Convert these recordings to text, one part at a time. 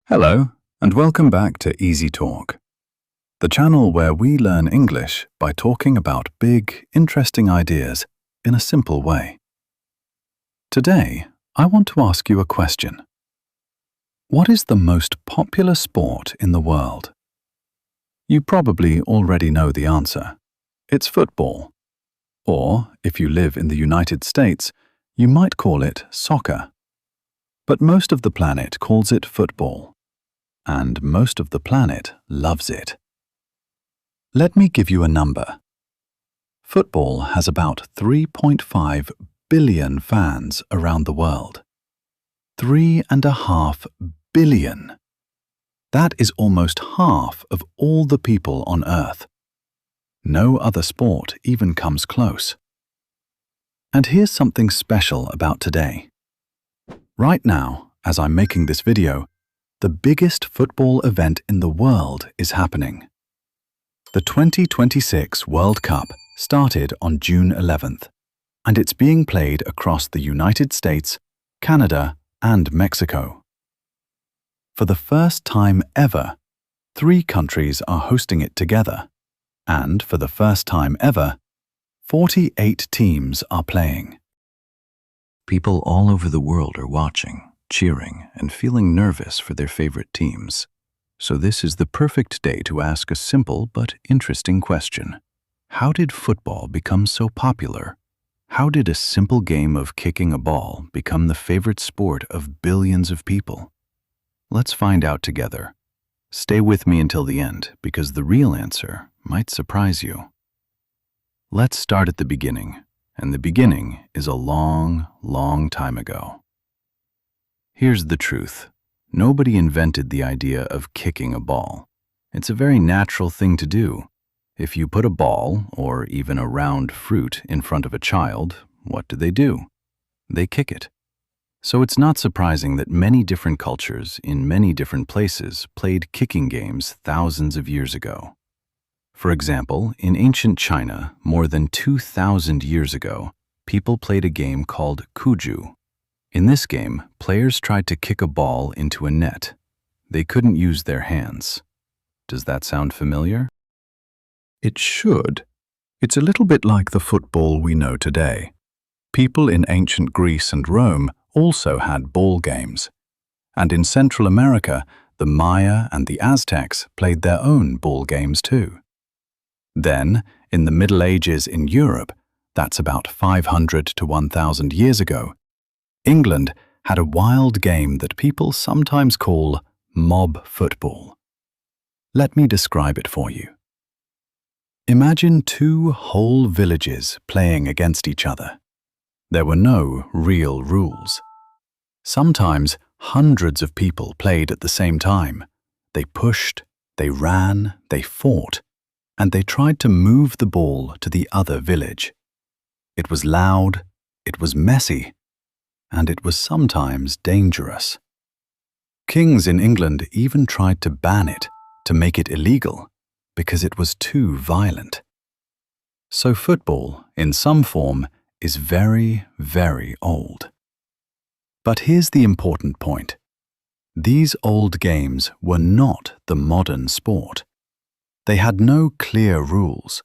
Hello, and welcome back to Easy Talk, the channel where we learn English by talking about big, interesting ideas in a simple way. Today, I want to ask you a question. What is the most popular sport in the world? You probably already know the answer. It's football. Or, if you live in the United States, you might call it soccer. But most of the planet calls it football. And most of the planet loves it. Let me give you a number. Football has about 3.5 billion fans around the world. 3.5 billion. That is almost half of all the people on Earth. No other sport even comes close. And here's something special about today. Right now, as I'm making this video, the biggest football event in the world is happening. The 2026 World Cup started on June 11th, and it's being played across the United States, Canada, and Mexico. For the first time ever, 3 countries are hosting it together, and for the first time ever, 48 teams are playing. People all over the world are watching, cheering, and feeling nervous for their favorite teams. So this is the perfect day to ask a simple but interesting question. How did football become so popular? How did a simple game of kicking a ball become the favorite sport of billions of people? Let's find out together. Stay with me until the end, because the real answer might surprise you. Let's start at the beginning, and the beginning is a long, long time ago. Here's the truth. Nobody invented the idea of kicking a ball. It's a very natural thing to do. If you put a ball, or even a round fruit, in front of a child, what do? They kick it. So it's not surprising that many different cultures in many different places played kicking games thousands of years ago. For example, in ancient China, more than 2,000 years ago, people played a game called cuju. In this game, players tried to kick a ball into a net. They couldn't use their hands. Does that sound familiar? It should. It's a little bit like the football we know today. People in ancient Greece and Rome also had ball games. And in Central America, the Maya and the Aztecs played their own ball games too. Then, in the Middle Ages in Europe, that's about 500 to 1,000 years ago, England had a wild game that people sometimes call mob football. Let me describe it for you. Imagine 2 whole villages playing against each other. There were no real rules. Sometimes hundreds of people played at the same time. They pushed, they ran, they fought, and they tried to move the ball to the other village. It was loud, it was messy, and it was sometimes dangerous. Kings in England even tried to ban it, to make it illegal, because it was too violent. So football, in some form, is very, very old. But here's the important point. These old games were not the modern sport. They had no clear rules.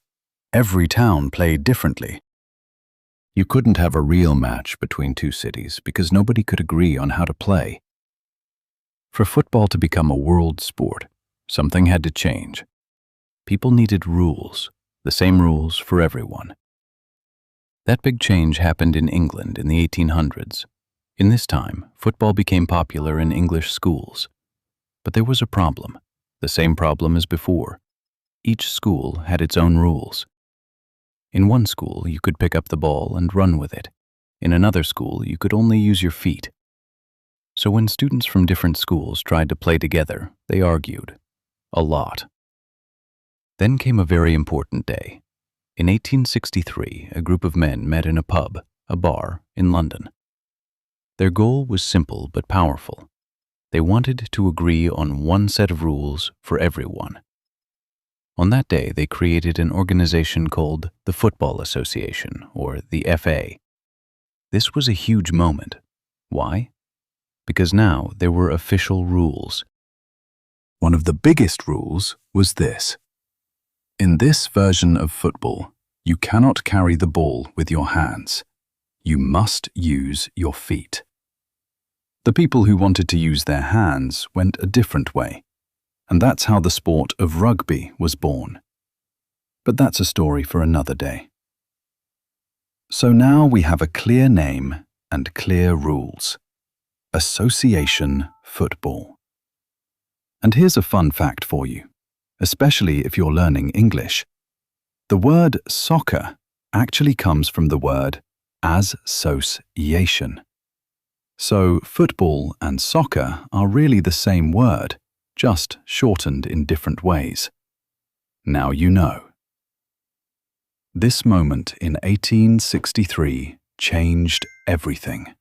Every town played differently. You couldn't have a real match between 2 cities because nobody could agree on how to play. For football to become a world sport, something had to change. People needed rules, the same rules for everyone. That big change happened in England in the 1800s. In this time, football became popular in English schools. But there was a problem, the same problem as before. Each school had its own rules. In one school, you could pick up the ball and run with it. In another school, you could only use your feet. So when students from different schools tried to play together, they argued. A lot. Then came a very important day. In 1863, a group of men met in a pub, a bar, in London. Their goal was simple but powerful. They wanted to agree on one set of rules for everyone. On that day, they created an organization called the Football Association, or the FA. This was a huge moment. Why? Because now there were official rules. One of the biggest rules was this. In this version of football, you cannot carry the ball with your hands. You must use your feet. The people who wanted to use their hands went a different way, and that's how the sport of rugby was born. But that's a story for another day. So now we have a clear name and clear rules. Association football. And here's a fun fact for you, especially if you're learning English. The word soccer actually comes from the word association. So football and soccer are really the same word, just shortened in different ways. Now you know. This moment in 1863 changed everything.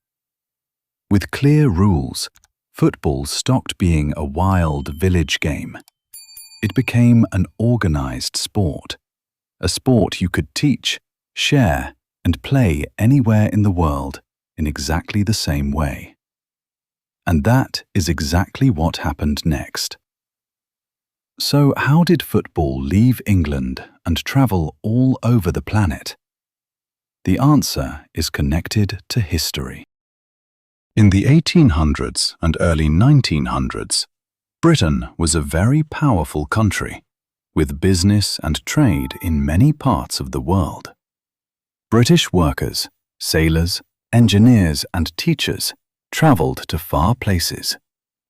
With clear rules, football stopped being a wild village game. It became an organized sport, a sport you could teach, share, and play anywhere in the world in exactly the same way. And that is exactly what happened next. So how did football leave England and travel all over the planet? The answer is connected to history. In the 1800s and early 1900s, Britain was a very powerful country, with business and trade in many parts of the world. British workers, sailors, engineers, and teachers traveled to far places,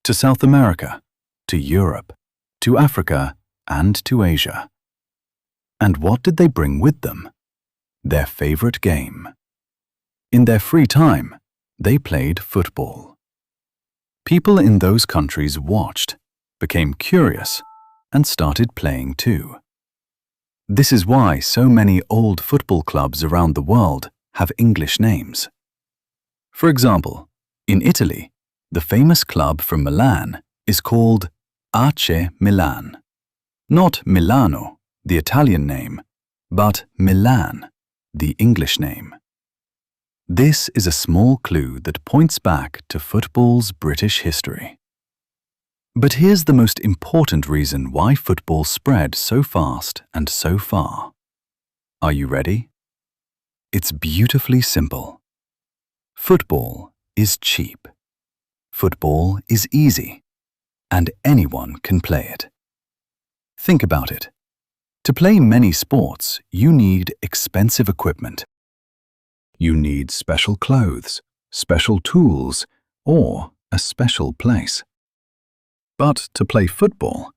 to South America, to Europe, to Africa, and to Asia. And what did they bring with them? Their favorite game. In their free time, they played football. People in those countries watched, became curious, and started playing too. This is why so many old football clubs around the world have English names. For example, in Italy, the famous club from Milan is called AC Milan. Not Milano, the Italian name, but Milan, the English name. This is a small clue that points back to football's British history. But here's the most important reason why football spread so fast and so far. Are you ready? It's beautifully simple. Football is cheap. Football is easy, and anyone can play it. Think about it. To play many sports, you need expensive equipment. You need special clothes, special tools, or a special place. But to play football,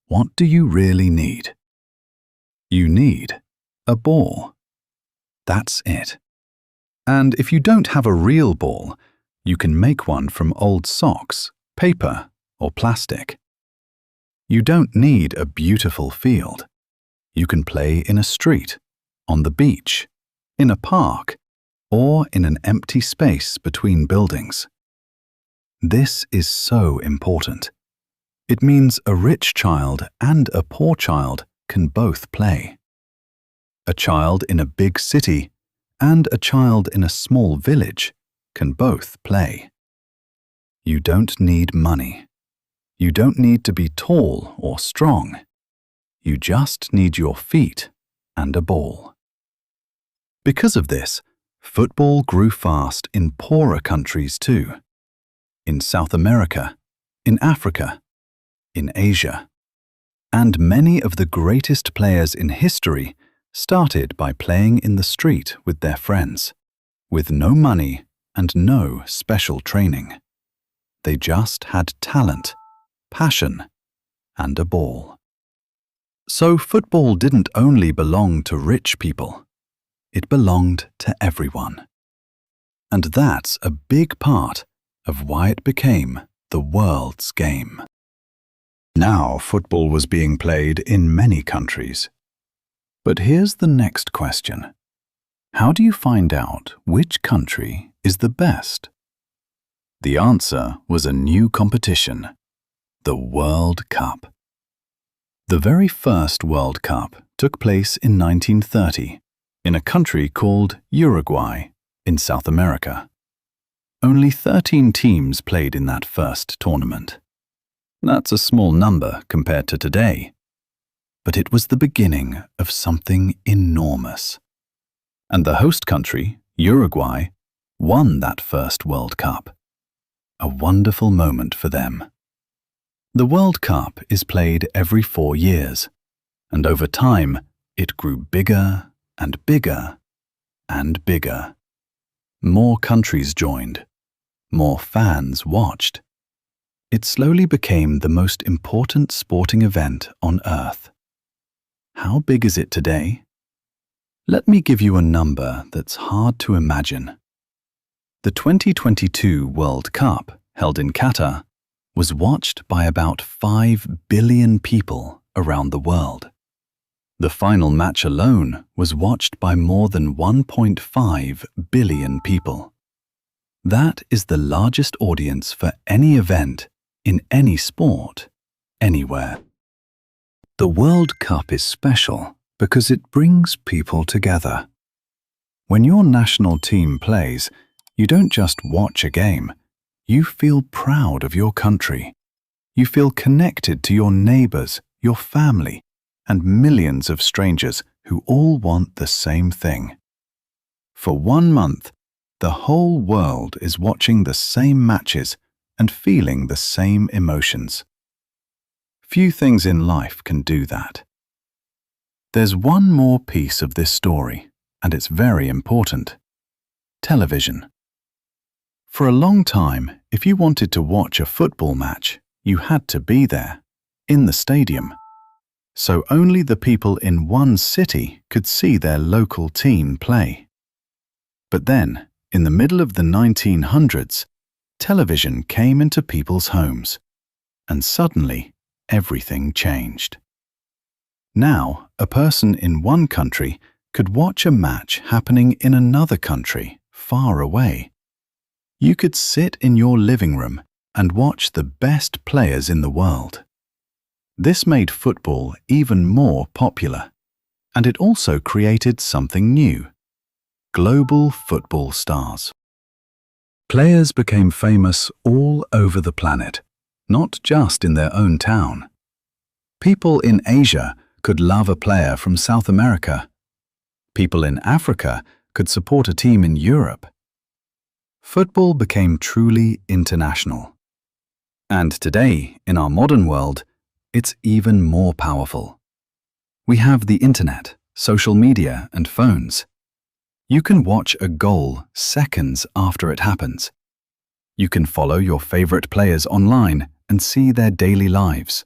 what do you really need? You need a ball. That's it. And if you don't have a real ball, you can make one from old socks, paper, or plastic. You don't need a beautiful field. You can play in a street, on the beach, in a park, or in an empty space between buildings. This is so important. It means a rich child and a poor child can both play. A child in a big city and a child in a small village can both play. You don't need money. You don't need to be tall or strong. You just need your feet and a ball. Because of this, football grew fast in poorer countries too. In South America, in Africa, in Asia. And many of the greatest players in history started by playing in the street with their friends, with no money and no special training. They just had talent, passion, and a ball. So football didn't only belong to rich people. It belonged to everyone. And that's a big part of why it became the world's game. Now football was being played in many countries. But here's the next question. How do you find out which country is the best? The answer was a new competition, the World Cup. The very first World Cup took place in 1930 in a country called Uruguay in South America. Only 13 teams played in that first tournament. That's a small number compared to today. But it was the beginning of something enormous. And the host country, Uruguay, won that first World Cup. A wonderful moment for them. The World Cup is played every 4 years, and over time it grew bigger and bigger and bigger. More countries joined. More fans watched. It slowly became the most important sporting event on Earth. How big is it today? Let me give you a number that's hard to imagine. The 2022 World Cup, held in Qatar, was watched by about 5 billion people around the world. The final match alone was watched by more than 1.5 billion people. That is the largest audience for any event, in any sport, anywhere. The World Cup is special because it brings people together. When your national team plays, you don't just watch a game. You feel proud of your country. You feel connected to your neighbors, your family, and millions of strangers who all want the same thing. For 1 month, the whole world is watching the same matches and feeling the same emotions. Few things in life can do that. There's one more piece of this story, and it's very important. Television. For a long time, if you wanted to watch a football match, you had to be there, in the stadium. So only the people in one city could see their local team play. But then, in the middle of the 1900s, television came into people's homes, and suddenly everything changed. Now, a person in one country could watch a match happening in another country, far away. You could sit in your living room and watch the best players in the world. This made football even more popular, and it also created something new: global football stars. Players became famous all over the planet, not just in their own town. People in Asia could love a player from South America. People in Africa could support a team in Europe. Football became truly international. And today, in our modern world, it's even more powerful. We have the internet, social media, and phones. You can watch a goal seconds after it happens. You can follow your favorite players online and see their daily lives.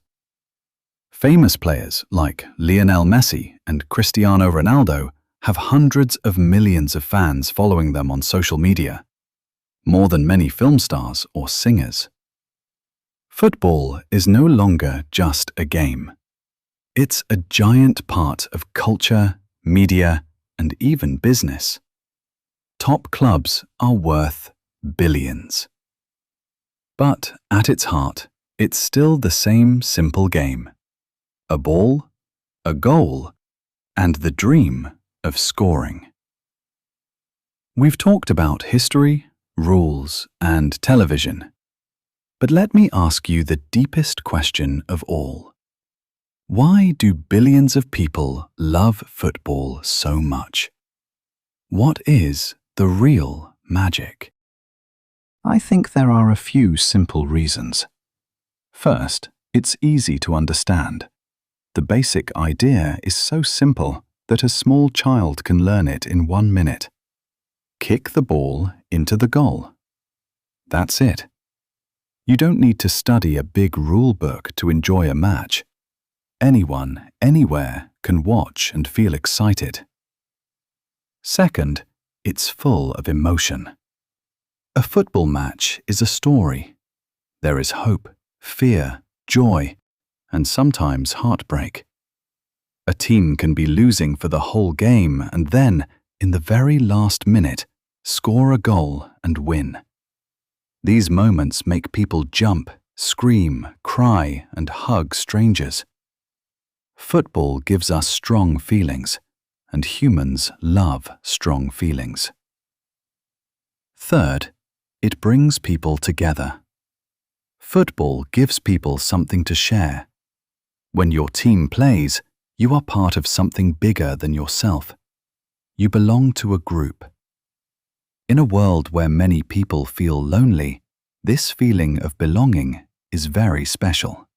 Famous players like Lionel Messi and Cristiano Ronaldo have hundreds of millions of fans following them on social media, more than many film stars or singers. Football is no longer just a game. It's a giant part of culture, media, and even business. Top clubs are worth billions. But at its heart, it's still the same simple game. A ball, a goal, and the dream of scoring. We've talked about history, rules, and television. But let me ask you the deepest question of all. Why do billions of people love football so much? What is the real magic? I think there are a few simple reasons. First, it's easy to understand. The basic idea is so simple that a small child can learn it in 1 minute. Kick the ball into the goal. That's it. You don't need to study a big rule book to enjoy a match. Anyone, anywhere, can watch and feel excited. Second, it's full of emotion. A football match is a story. There is hope, fear, joy, and sometimes heartbreak. A team can be losing for the whole game and then, in the very last minute, score a goal and win. These moments make people jump, scream, cry, and hug strangers. Football gives us strong feelings, and humans love strong feelings. Third, it brings people together. Football gives people something to share. When your team plays, you are part of something bigger than yourself. You belong to a group. In a world where many people feel lonely, this feeling of belonging is very special.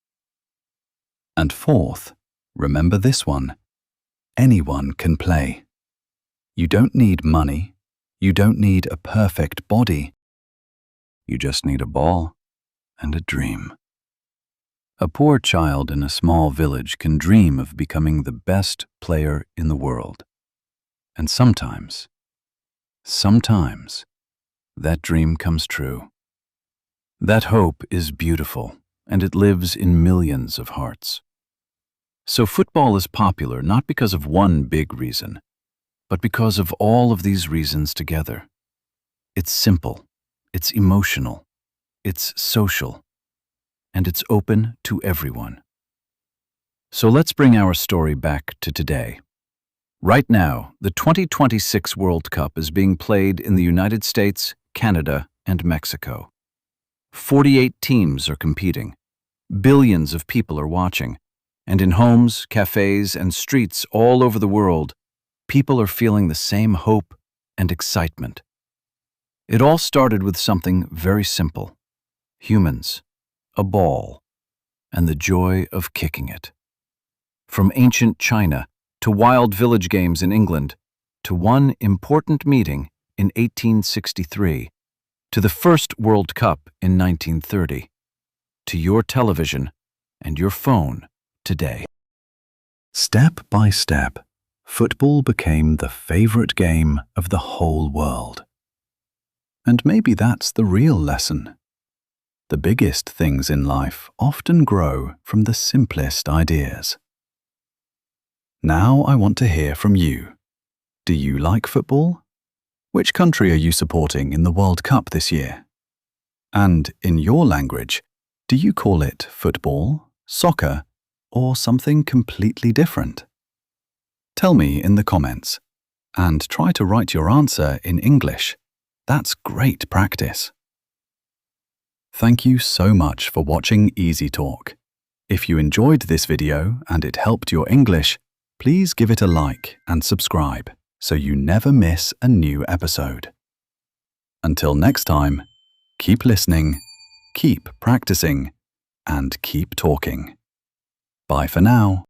And fourth, remember this one. Anyone can play. You don't need money. You don't need a perfect body. You just need a ball and a dream. A poor child in a small village can dream of becoming the best player in the world. And sometimes, that dream comes true. That hope is beautiful, and it lives in millions of hearts. So football is popular not because of one big reason, but because of all of these reasons together. It's simple, it's emotional, it's social, and it's open to everyone. So let's bring our story back to today. Right now, the 2026 World Cup is being played in the United States, Canada, and Mexico. 48 teams are competing. Billions of people are watching. And in homes, cafes, and streets all over the world, people are feeling the same hope and excitement. It all started with something very simple. Humans, a ball, and the joy of kicking it. From ancient China to wild village games in England, to one important meeting in 1863, to the first World Cup in 1930, to your television and your phone today. Step by step, football became the favorite game of the whole world. And maybe that's the real lesson. The biggest things in life often grow from the simplest ideas. Now I want to hear from you. Do you like football? Which country are you supporting in the World Cup this year? And in your language, do you call it football, soccer, or something completely different? Tell me in the comments, and try to write your answer in English. That's great practice. Thank you so much for watching Easy Talk. If you enjoyed this video and it helped your English, please give it a like and subscribe so you never miss a new episode. Until next time, keep listening, keep practicing, and keep talking. Bye for now.